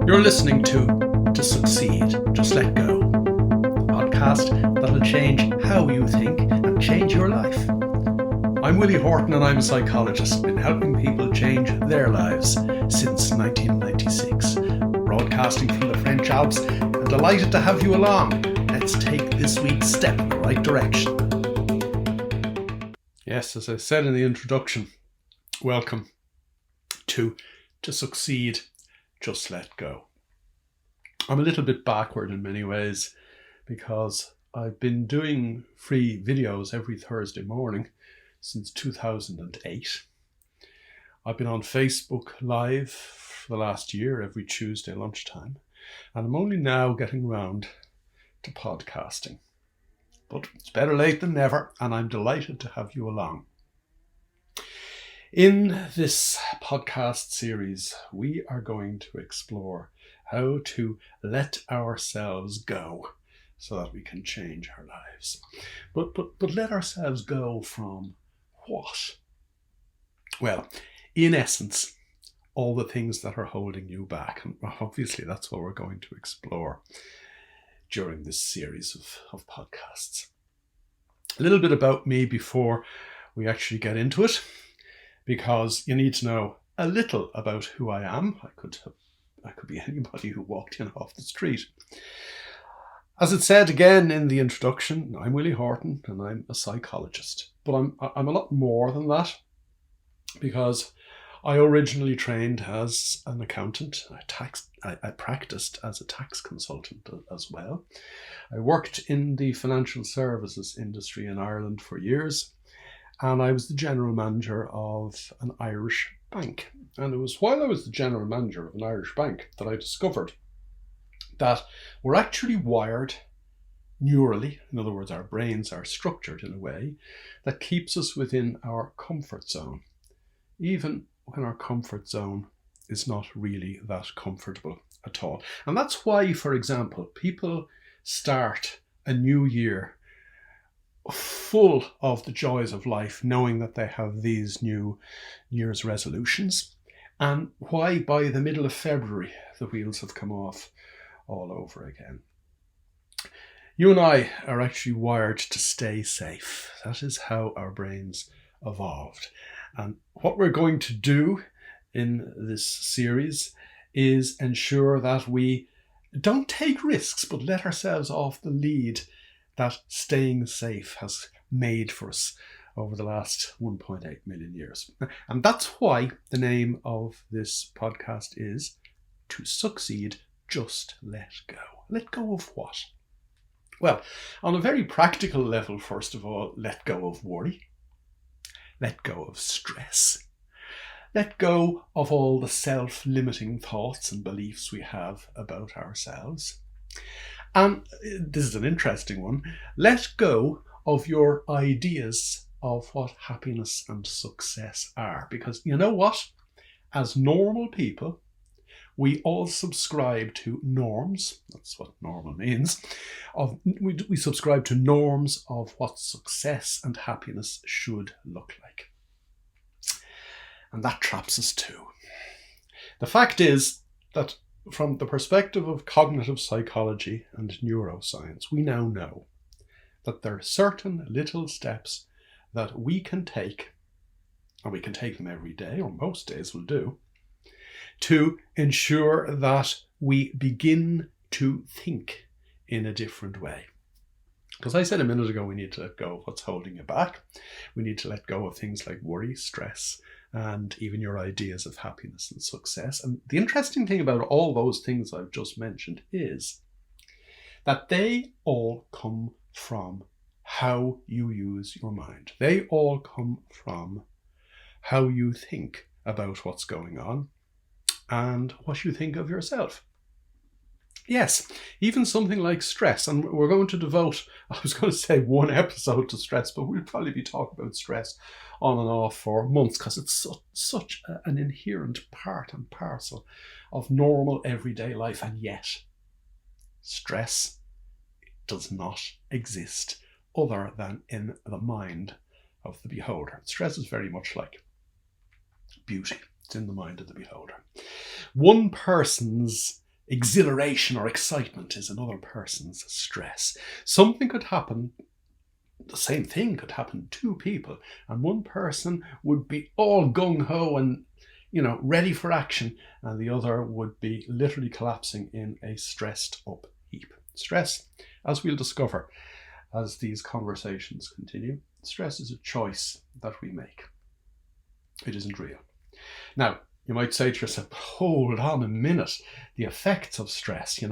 You're listening to Succeed, Just Let Go, a podcast that'll change how you think and change your life. I'm Willie Horton and I'm a psychologist, been helping people change their lives since 1996. Broadcasting from the French Alps, and delighted to have you along. Let's take this week's step in the right direction. Yes, as I said in the introduction, welcome to Succeed, Just Let Go. I'm a little bit backward in many ways because I've been doing free videos every Thursday morning since 2008. I've been on Facebook Live for the last year every Tuesday lunchtime, and I'm only now getting round to podcasting. But it's better late than never, and I'm delighted to have you along. In this podcast series, we are going to explore how to let ourselves go so that we can change our lives. But let ourselves go from what? Well, in essence, all the things that are holding you back. And obviously that's what we're going to explore during this series of podcasts. A little bit about me before we actually get into it, because you need to know a little about who I am. I could be anybody who walked in off the street. As it said again in the introduction, I'm Willie Horton and I'm a psychologist. But I'm a lot more than that, because I originally trained as an accountant. I practiced as a tax consultant as well. I worked in the financial services industry in Ireland for years, and I was the general manager of an Irish bank. And it was while I was the general manager of an Irish bank that I discovered that we're actually wired neurally. In other words, our brains are structured in a way that keeps us within our comfort zone, even when our comfort zone is not really that comfortable at all. And that's why, for example, people start a new year full of the joys of life, knowing that they have these new year's resolutions, and why by the middle of February the wheels have come off all over again. You and I are actually wired to stay safe. That is how our brains evolved. And what we're going to do in this series is ensure that we don't take risks, but let ourselves off the lead that staying safe has made for us over the last 1.8 million years. And that's why the name of this podcast is To Succeed, Just Let Go. Let go of what? Well, on a very practical level, first of all, let go of worry. Let go of stress. Let go of all the self-limiting thoughts and beliefs we have about ourselves. And this is an interesting one. Let go of your ideas of what happiness and success are. Because you know what? As normal people, we all subscribe to norms. That's what normal means. We subscribe to norms of what success and happiness should look like. And that traps us too. The fact is that from the perspective of cognitive psychology and neuroscience, we now know that there are certain little steps that we can take, and we can take them every day, or most days will do, to ensure that we begin to think in a different way. Because I said a minute ago, we need to let go of what's holding you back. We need to let go of things like worry, stress, and even your ideas of happiness and success. And the interesting thing about all those things I've just mentioned is that they all come from how you use your mind. They all come from how you think about what's going on and what you think of yourself. Yes, even something like stress, and we're going to devote, I was going to say one episode to stress, but we'll probably be talking about stress on and off for months, because it's such an inherent part and parcel of normal everyday life. And yet, stress does not exist other than in the mind of the beholder. Stress is very much like beauty. It's in the mind of the beholder. One person's Exhilaration or excitement is another person's stress. Something could happen, the same thing could happen to two people, and one person would be all gung-ho and, ready for action, and the other would be literally collapsing in a stressed up heap. Stress, as we'll discover as these conversations continue, stress is a choice that we make. It isn't real. Now, you might say to yourself, hold on a minute, the effects of stress,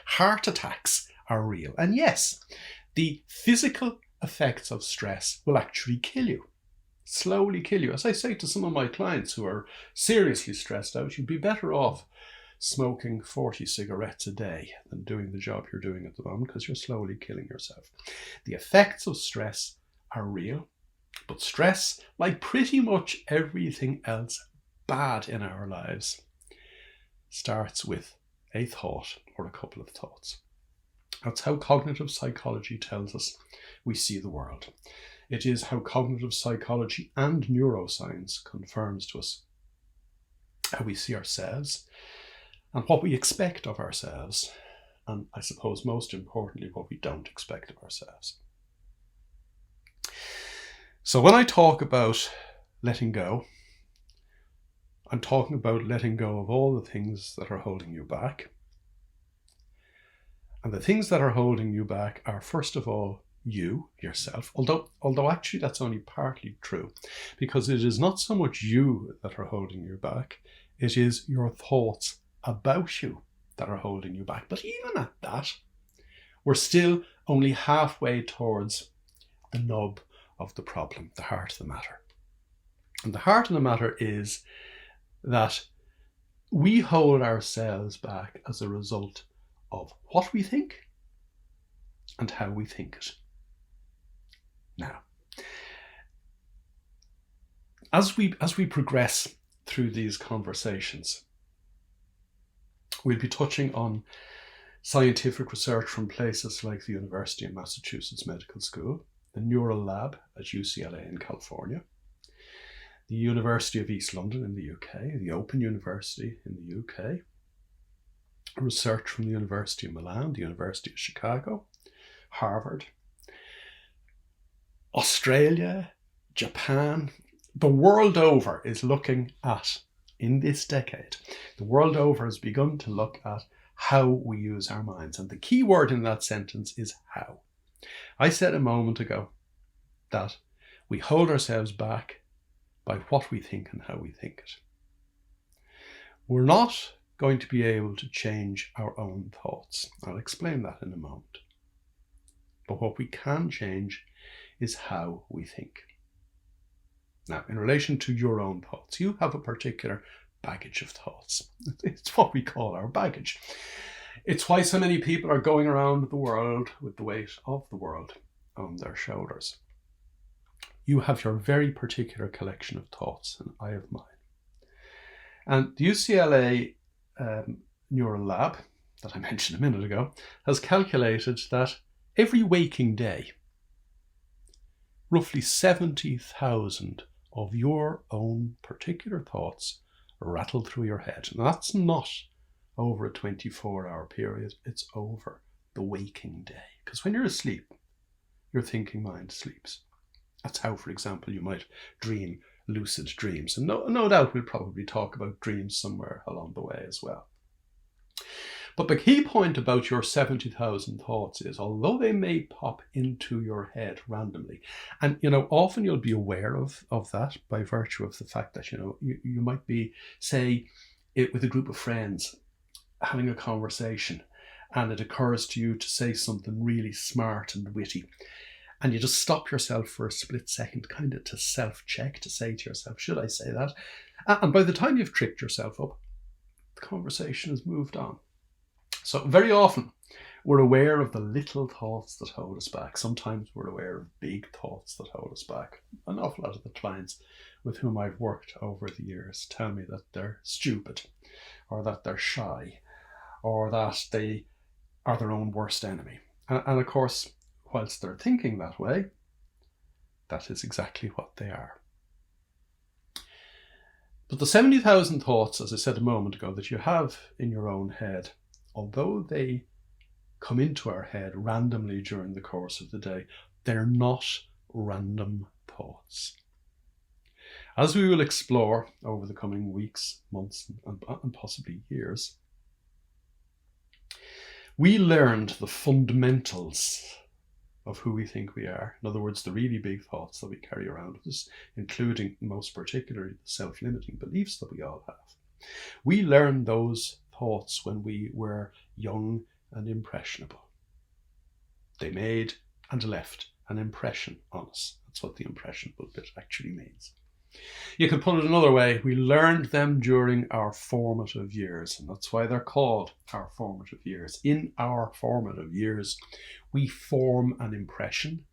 heart attacks are real. And yes, the physical effects of stress will actually kill you, slowly kill you. As I say to some of my clients who are seriously stressed out, you'd be better off smoking 40 cigarettes a day than doing the job you're doing at the moment, because you're slowly killing yourself. The effects of stress are real, but stress, like pretty much everything else bad in our lives, starts with a thought or a couple of thoughts. That's how cognitive psychology tells us we see the world. It is how cognitive psychology and neuroscience confirms to us how we see ourselves and what we expect of ourselves, and I suppose most importantly, what we don't expect of ourselves. So when I talk about letting go, I'm talking about letting go of all the things that are holding you back. And the things that are holding you back are, first of all, you, yourself, although actually that's only partly true, because it is not so much you that are holding you back, it is your thoughts about you that are holding you back. But even at that, we're still only halfway towards the nub of the problem, the heart of the matter. And the heart of the matter is that we hold ourselves back as a result of what we think and how we think it. Now, as we progress through these conversations, we'll be touching on scientific research from places like the University of Massachusetts Medical School, the Neural Lab at UCLA in California, the University of East London in the UK, the Open University in the UK, research from the University of Milan, the University of Chicago, Harvard, Australia, Japan. The world over is looking at, in this decade, the world over has begun to look at how we use our minds. And the key word in that sentence is how. I said a moment ago that we hold ourselves back by what we think and how we think it. We're not going to be able to change our own thoughts. I'll explain that in a moment. But what we can change is how we think. Now, in relation to your own thoughts, you have a particular baggage of thoughts. It's what we call our baggage. It's why so many people are going around the world with the weight of the world on their shoulders. You have your very particular collection of thoughts, and I have mine. And the UCLA Neural Lab, that I mentioned a minute ago, has calculated that every waking day, roughly 70,000 of your own particular thoughts rattle through your head. And that's not over a 24-hour period, it's over the waking day. Because when you're asleep, your thinking mind sleeps. That's how, for example, you might dream lucid dreams. And no doubt we'll probably talk about dreams somewhere along the way as well. But the key point about your 70,000 thoughts is, although they may pop into your head randomly, and often you'll be aware of that by virtue of the fact that you might be, say, with a group of friends having a conversation, and it occurs to you to say something really smart and witty, and you just stop yourself for a split second, kind of to self-check, to say to yourself, should I say that? And by the time you've tricked yourself up, the conversation has moved on. So very often we're aware of the little thoughts that hold us back. Sometimes we're aware of big thoughts that hold us back. An awful lot of the clients with whom I've worked over the years tell me that they're stupid, or that they're shy, or that they are their own worst enemy. And of course, whilst they're thinking that way, that is exactly what they are. But the 70,000 thoughts, as I said a moment ago, that you have in your own head, although they come into our head randomly during the course of the day, they're not random thoughts. As we will explore over the coming weeks, months, and possibly years, we learned the fundamentals of who we think we are. In other words, the really big thoughts that we carry around with us, including most particularly the self-limiting beliefs that we all have. We learned those thoughts when we were young and impressionable. They made and left an impression on us. That's what the impressionable bit actually means. You can put it another way, we learned them during our formative years, and that's why they're called our formative years. In our formative years, we form an impression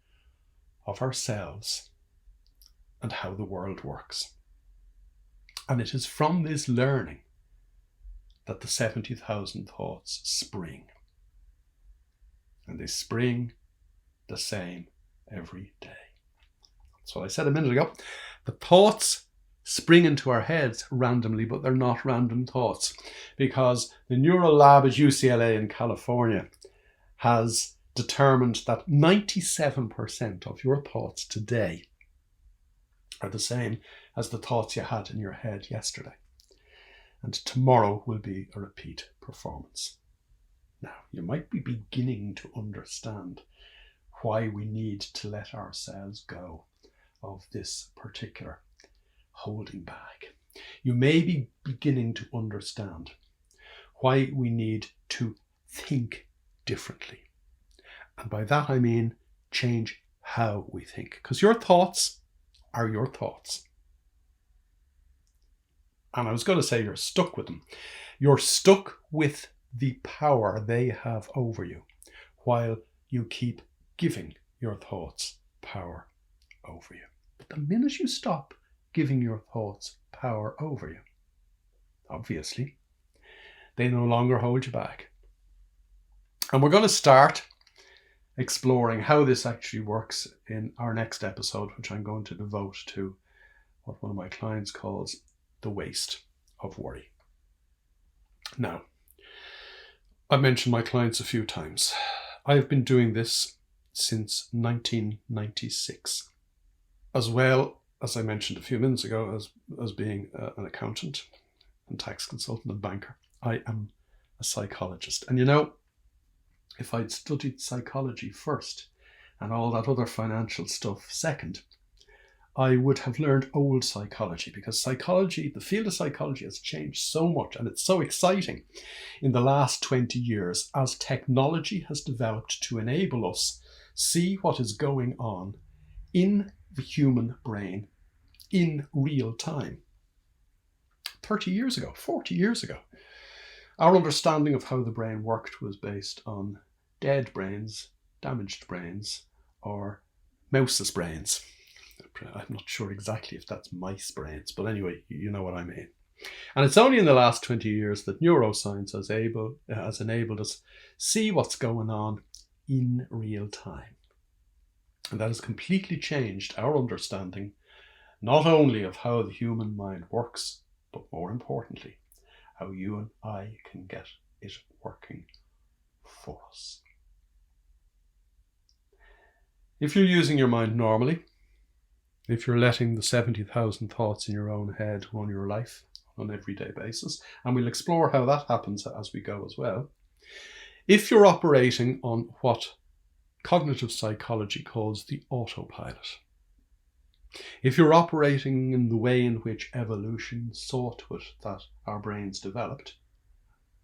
of ourselves and how the world works. And it is from this learning that the 70,000 thoughts spring. And they spring the same every day. That's what I said a minute ago. The thoughts spring into our heads randomly, but they're not random thoughts, because the Neural Lab at UCLA in California has determined that 97% of your thoughts today are the same as the thoughts you had in your head yesterday. And tomorrow will be a repeat performance. Now, you might be beginning to understand why we need to let ourselves go of this particular holding back. You may be beginning to understand why we need to think differently. And by that I mean change how we think, because your thoughts are your thoughts. And I was going to say you're stuck with them. You're stuck with the power they have over you while you keep giving your thoughts power over you. But the minute you stop giving your thoughts power over you, obviously, they no longer hold you back. And we're going to start exploring how this actually works in our next episode, which I'm going to devote to what one of my clients calls the waste of worry. Now, I've mentioned my clients a few times. I've been doing this since 1996, as well as I mentioned a few minutes ago as being an accountant and tax consultant and banker. I am a psychologist. And you know, if I'd studied psychology first and all that other financial stuff second, I would have learned old psychology, because psychology, the field of psychology, has changed so much, and it's so exciting in the last 20 years as technology has developed to enable us see what is going on in the human brain in real time. 30 years ago, 40 years ago, our understanding of how the brain worked was based on dead brains, damaged brains, or mouse's brains. I'm not sure exactly if that's mice brains, but anyway, you know what I mean. And it's only in the last 20 years that neuroscience has enabled us see what's going on in real time. And that has completely changed our understanding, not only of how the human mind works, but more importantly, how you and I can get it working for us. If you're using your mind normally, if you're letting the 70,000 thoughts in your own head run your life on an everyday basis, and we'll explore how that happens as we go as well. If you're operating on what cognitive psychology calls the autopilot, if you're operating in the way in which evolution saw to it that our brains developed,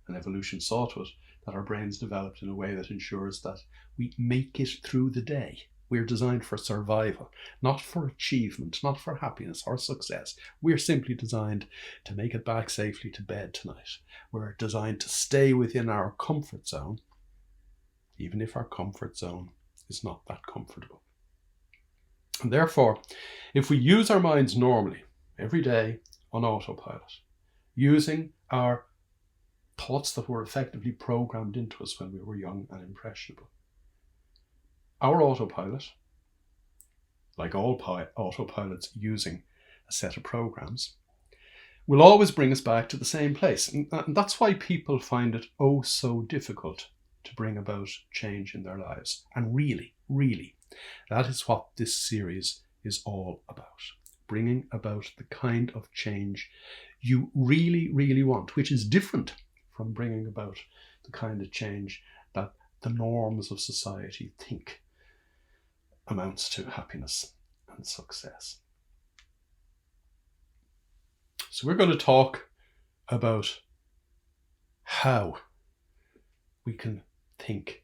and evolution saw to it that our brains developed in a way that ensures that we make it through the day. We're designed for survival, not for achievement, not for happiness or success. We're simply designed to make it back safely to bed tonight. We're designed to stay within our comfort zone, even if our comfort zone is not that comfortable. And therefore, if we use our minds normally, every day on autopilot, using our thoughts that were effectively programmed into us when we were young and impressionable, our autopilot, like all autopilots using a set of programs, will always bring us back to the same place. And that's why people find it oh so difficult to bring about change in their lives. And really, that is what this series is all about. Bringing about the kind of change you really want, which is different from bringing about the kind of change that the norms of society think amounts to happiness and success. So we're going to talk about how we can think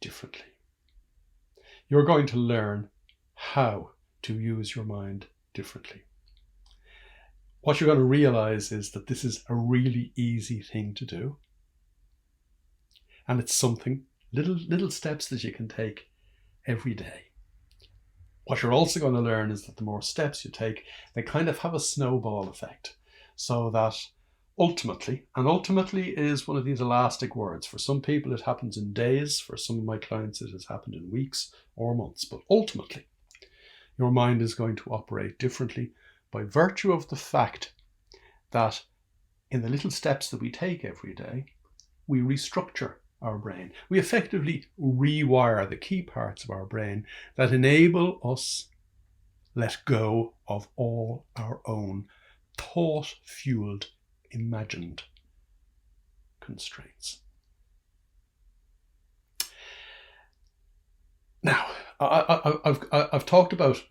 differently. You're going to learn how to use your mind differently. What you're going to realize is that this is a really easy thing to do. And it's something, little steps that you can take every day. What you're also going to learn is that the more steps you take, they kind of have a snowball effect. So that ultimately is one of these elastic words. For some people it happens in days, for some of my clients it has happened in weeks or months. But ultimately, your mind is going to operate differently by virtue of the fact that in the little steps that we take every day, we restructure our brain. We effectively rewire the key parts of our brain that enable us let go of all our own thought-fueled, imagined constraints. Now, I've talked about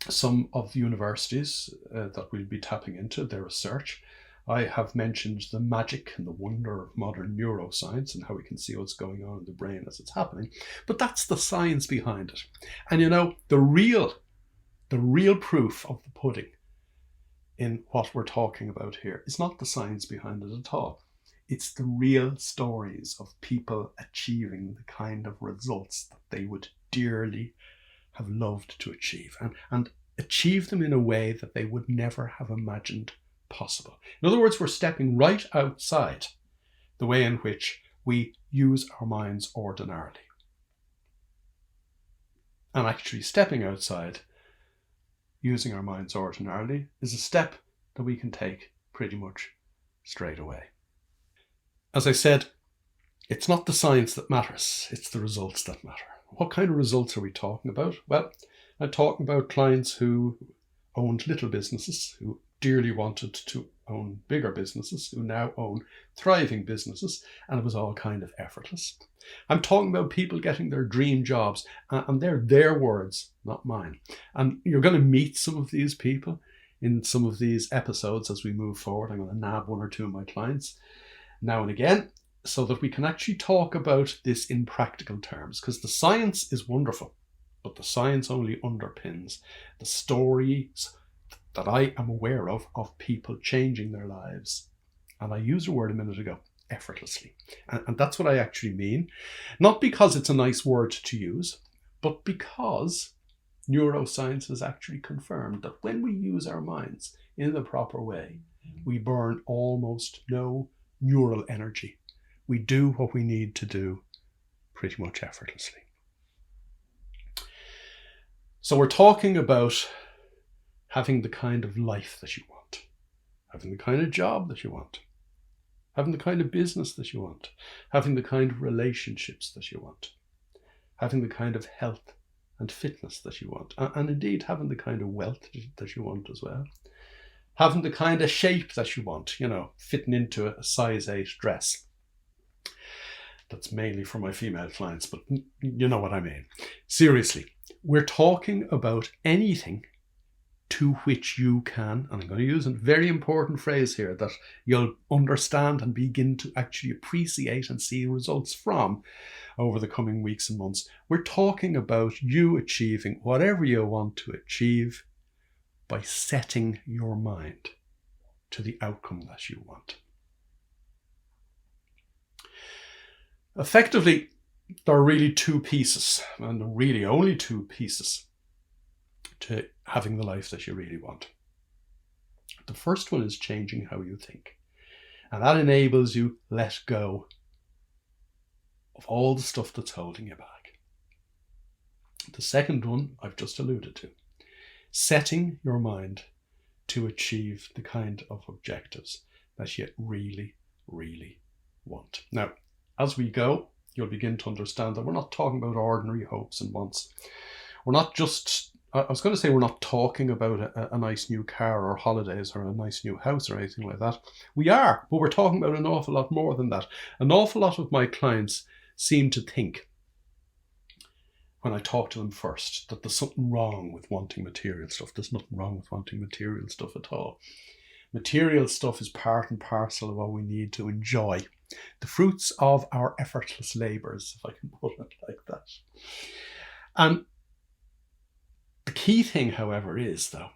some of the universities that we'll be tapping into, their research. I have mentioned the magic and the wonder of modern neuroscience and how we can see what's going on in the brain as it's happening. But that's the science behind it. And you know, the real proof of the pudding in what we're talking about here is not the science behind it at all. It's the real stories of people achieving the kind of results that they would dearly have loved to achieve, and achieve them in a way that they would never have imagined possible. In other words, we're stepping right outside the way in which we use our minds ordinarily. And actually stepping outside using our minds ordinarily is a step that we can take pretty much straight away. As I said, it's not the science that matters, it's the results that matter. What kind of results are we talking about? Well, I'm talking about clients who owned little businesses, who dearly wanted to own bigger businesses, who now own thriving businesses, and it was all kind of effortless. I'm talking about people getting their dream jobs, and they're their words, not mine. And you're going to meet some of these people in some of these episodes as we move forward. I'm going to nab one or two of my clients now and again, so that we can actually talk about this in practical terms, because the science is wonderful, but the science only underpins the stories that I am aware of people changing their lives. And I used a word a minute ago, effortlessly. And that's what I actually mean. Not because it's a nice word to use, but because neuroscience has actually confirmed that when we use our minds in the proper way, we burn almost no neural energy. We do what we need to do pretty much effortlessly. So we're talking about having the kind of life that you want, having the kind of job that you want, having the kind of business that you want, having the kind of relationships that you want, having the kind of health and fitness that you want, and indeed having the kind of wealth that you want as well, having the kind of shape that you want, you know, fitting into a size 8 dress. That's mainly for my female clients, but you know what I mean. Seriously, we're talking about anything to which you can, and I'm going to use a very important phrase here that you'll understand and begin to actually appreciate and see results from over the coming weeks and months. We're talking about you achieving whatever you want to achieve by setting your mind to the outcome that you want. Effectively, there are really two pieces, and really only two pieces, to having the life that you really want. The first one is changing how you think. And that enables you let go of all the stuff that's holding you back. The second one I've just alluded to. Setting your mind to achieve the kind of objectives that you really, really want. Now, as we go, you'll begin to understand that we're not talking about ordinary hopes and wants. We're not just, I was going to say we're not talking about a nice new car or holidays or a nice new house or anything like that. We are, but we're talking about an awful lot more than that. An awful lot of my clients seem to think, when I talk to them first, that there's something wrong with wanting material stuff. There's nothing wrong with wanting material stuff at all. Material stuff is part and parcel of what we need to enjoy the fruits of our effortless labours, if I can put it like that. And the key thing, however, is, though,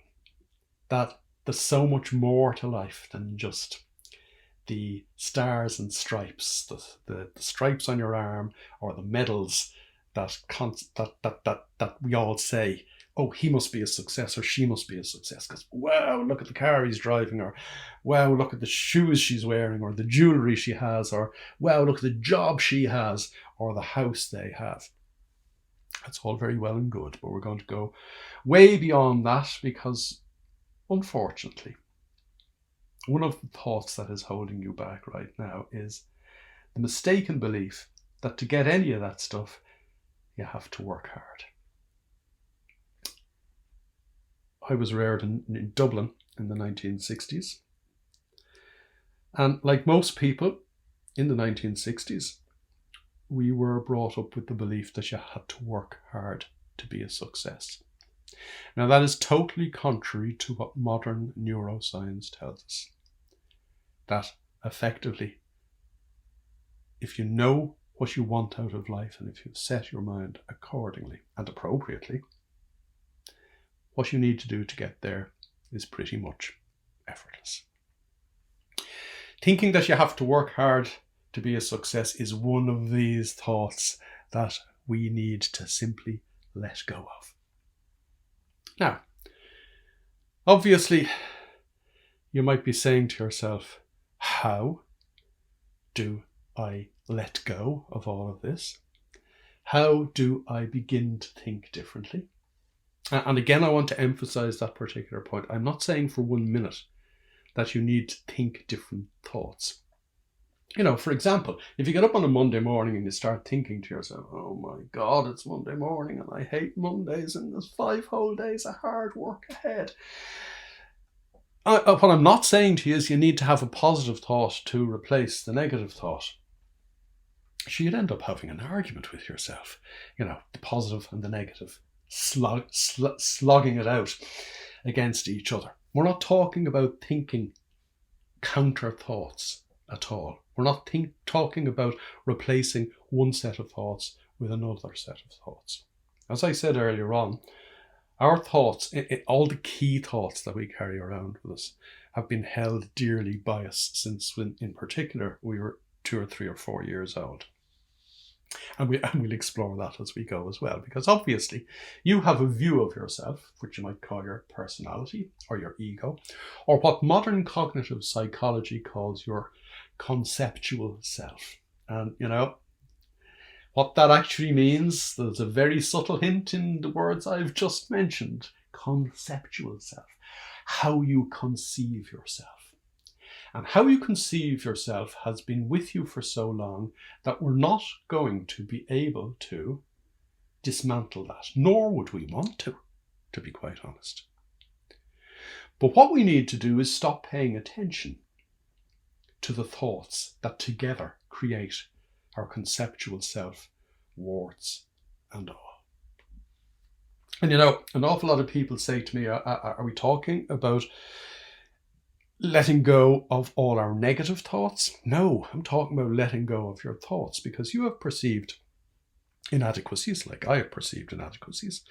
that there's so much more to life than just the stars and stripes, the stripes on your arm, or the medals that we all say, oh, he must be a success or she must be a success because, wow, look at the car he's driving, or wow, look at the shoes she's wearing, or the jewellery she has, or wow, look at the job she has, or the house they have. That's all very well and good, but we're going to go way beyond that because, unfortunately, one of the thoughts that is holding you back right now is the mistaken belief that to get any of that stuff, you have to work hard. I was reared in Dublin in the 1960s. And like most people in the 1960s, we were brought up with the belief that you had to work hard to be a success. Now, that is totally contrary to what modern neuroscience tells us. That effectively, if you know what you want out of life and if you set your mind accordingly and appropriately, what you need to do to get there is pretty much effortless. Thinking that you have to work hard to be a success is one of these thoughts that we need to simply let go of. Now, obviously, you might be saying to yourself, how do I let go of all of this? How do I begin to think differently? And again, I want to emphasize that particular point. I'm not saying for 1 minute that you need to think different thoughts. You know, for example, if you get up on a Monday morning and you start thinking to yourself, oh my God, it's Monday morning and I hate Mondays and there's 5 whole days of hard work ahead. What I'm not saying to you is you need to have a positive thought to replace the negative thought. So you'd end up having an argument with yourself, you know, the positive and the negative, slogging it out against each other. We're not talking about thinking counter thoughts at all. We're not talking about replacing one set of thoughts with another set of thoughts. As I said earlier on, our thoughts, all the key thoughts that we carry around with us, have been held dearly by us since, in particular, we were 2 or 3 or 4 years old. And we'll explore that as we go as well, because obviously you have a view of yourself, which you might call your personality or your ego, or what modern cognitive psychology calls your conceptual self. And, you know, what that actually means, there's a very subtle hint in the words I've just mentioned. Conceptual self. How you conceive yourself. And how you conceive yourself has been with you for so long that we're not going to be able to dismantle that, nor would we want to be quite honest. But what we need to do is stop paying attention to the thoughts that together create our conceptual self, warts and all. And you know, an awful lot of people say to me, are we talking about letting go of all our negative thoughts? No, I'm talking about letting go of your thoughts, because you have perceived inadequacies, like I have perceived inadequacies,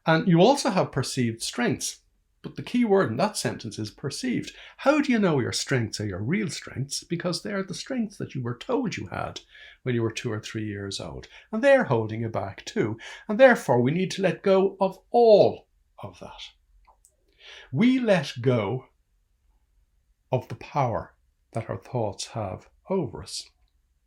and you also have perceived strengths. But the key word in that sentence is perceived. How do you know your strengths are your real strengths? Because they're the strengths that you were told you had when you were 2 or 3 years old, and they're holding you back too. And therefore we need to let go of all of that. We let go of the power that our thoughts have over us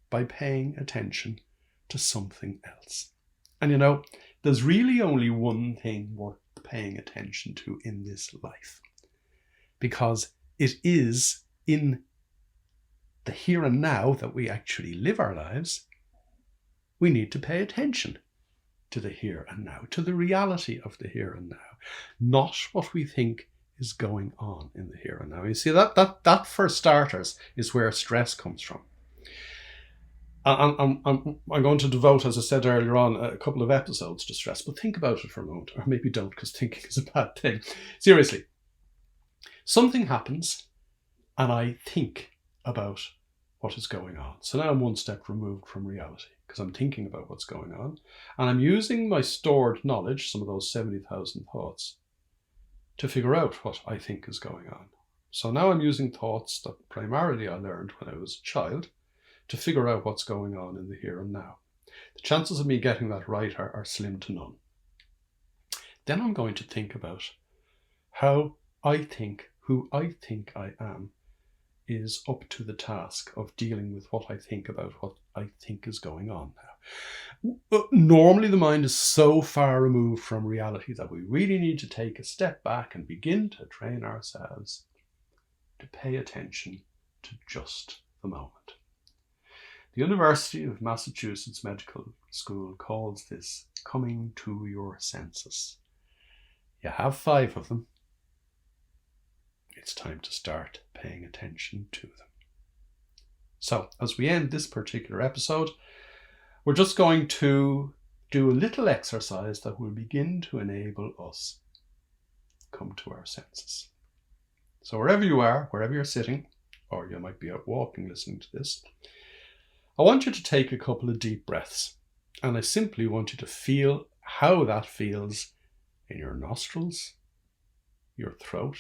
by paying attention to something else. And you know, there's really only one thing worth paying attention to in this life, because it is in the here and now that we actually live our lives. We need to pay attention to the here and now, to the reality of the here and now, not what we think is going on in the here and now. You see, that for starters is where stress comes from. I'm going to devote, as I said earlier on, a couple of episodes to stress, but think about it for a moment, or maybe don't, because thinking is a bad thing. Seriously, something happens and I think about what is going on. So now I'm one step removed from reality, because I'm thinking about what's going on, and I'm using my stored knowledge, some of those 70,000 thoughts, to figure out what I think is going on. So now I'm using thoughts that primarily I learned when I was a child to figure out what's going on in the here and now. The chances of me getting that right are slim to none. Then I'm going to think about how I think, who I think I am, is up to the task of dealing with what I think about what I think is going on now. Normally the mind is so far removed from reality that we really need to take a step back and begin to train ourselves to pay attention to just the moment. The University of Massachusetts Medical School calls this coming to your senses. You have 5 of them. It's time to start paying attention to them. So, as we end this particular episode, we're just going to do a little exercise that will begin to enable us come to our senses. So wherever you are, wherever you're sitting, or you might be out walking listening to this, I want you to take a couple of deep breaths, and I simply want you to feel how that feels in your nostrils, your throat,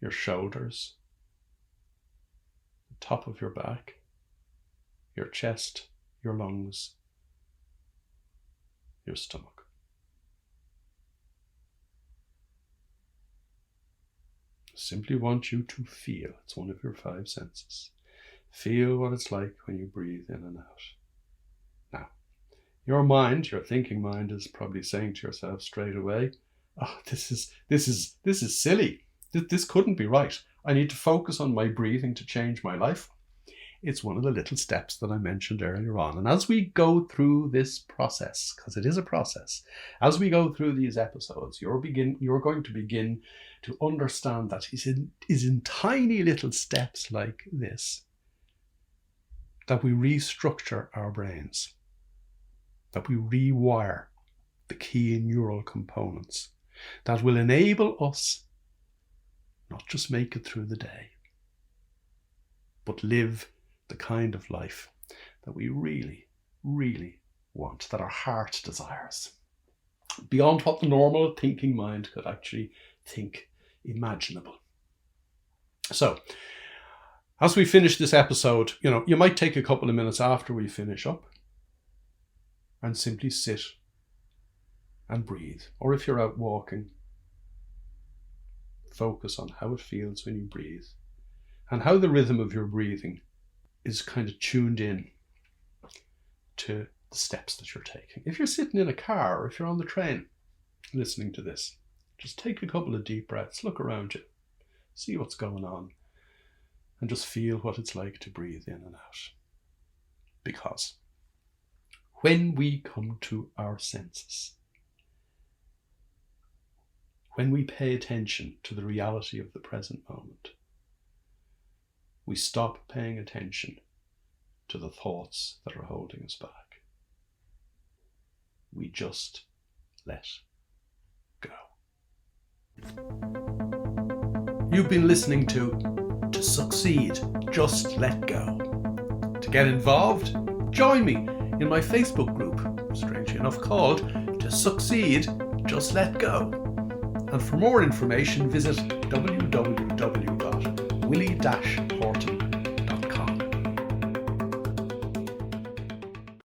your shoulders, the top of your back, your chest, your lungs, your stomach. I simply want you to feel. It's one of your 5 senses. Feel what it's like when you breathe in and out. Now, your mind, your thinking mind, is probably saying to yourself straight away, "Oh, this is silly. This couldn't be right. I need to focus on my breathing to change my life." It's one of the little steps that I mentioned earlier on. And as we go through this process, because it is a process, as we go through these episodes, you're going to begin to understand that it is in tiny little steps like this that we restructure our brains, that we rewire the key neural components that will enable us not just make it through the day, but live the kind of life that we really, really want, that our heart desires, beyond what the normal thinking mind could actually think imaginable. So, as we finish this episode, you might take a couple of minutes after we finish up and simply sit and breathe. Or if you're out walking, focus on how it feels when you breathe and how the rhythm of your breathing is kind of tuned in to the steps that you're taking. If you're sitting in a car or if you're on the train listening to this, just take a couple of deep breaths, look around you, see what's going on, and just feel what it's like to breathe in and out. Because when we come to our senses, when we pay attention to the reality of the present moment, we stop paying attention to the thoughts that are holding us back. We just let go. You've been listening to Succeed, Just Let Go. To get involved, join me in my Facebook group, strangely enough called To Succeed, Just Let Go. And for more information, visit www.willie-horton.com.